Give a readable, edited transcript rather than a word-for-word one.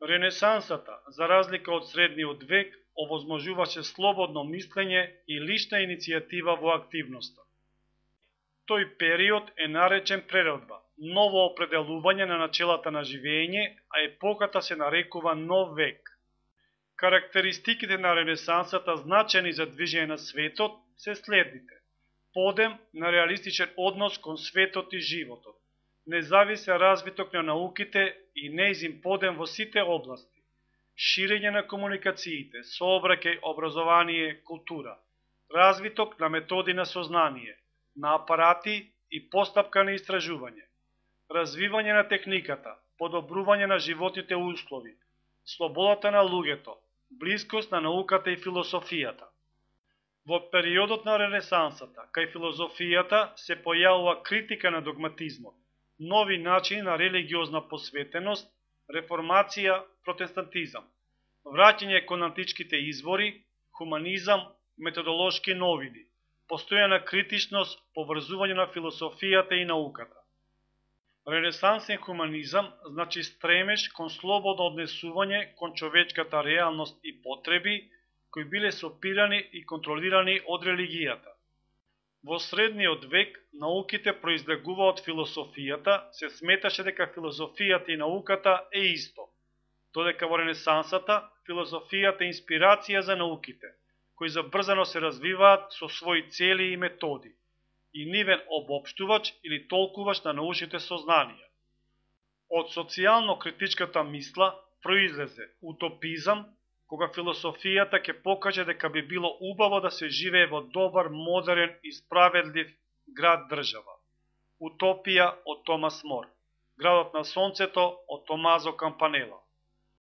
Ренесансата, за разлика од средниот век, овозможуваше слободно мислење и лична иницијатива во активноста. Тој период е наречен преродба, ново определување на начелата на живење, а епоката се нарекува нов век. Карактеристиките на Ренесансата значени за движење на светот се следните: подем на реалистичен однос кон светот и животот, независен развиток на науките и неизин подем во сите области, ширење на комуникациите, сообраќај, образование, култура, развиток на методи на сознание, на апарати и постапка на истражување, развивање на техниката, подобрување на животните услови, слободата на луѓето, блискост на науката и философијата. Во периодот на Ренесансата, кај филозофијата се појавува критика на догматизмот, нови начини на религиозна посветеност, реформација, протестантизам, враќање кон античките извори, хуманизам, методолошки новини, постојана критичност, поврзување на философијата и науката. Ренесансен хуманизам значи стремеж кон слободно однесување кон човечката реалност и потреби, кои биле сопирани и контролирани од религијата. Во средниот век науките произлегува од философијата, се сметаше дека философијата и науката е исто, додека во Ренесансата философијата е инспирација за науките, кои забрзано се развиваат со своји цели и методи, и нивен обопштувач или толкуваш на научните сознанија. Од социјално-критичката мисла произлезе утопизам, кога философијата ќе покаже дека би било убаво да се живее во добар, модерен и справедлив град-држава. Утопија од Томас Мор. Градот на сонцето од Томазо Кампанела.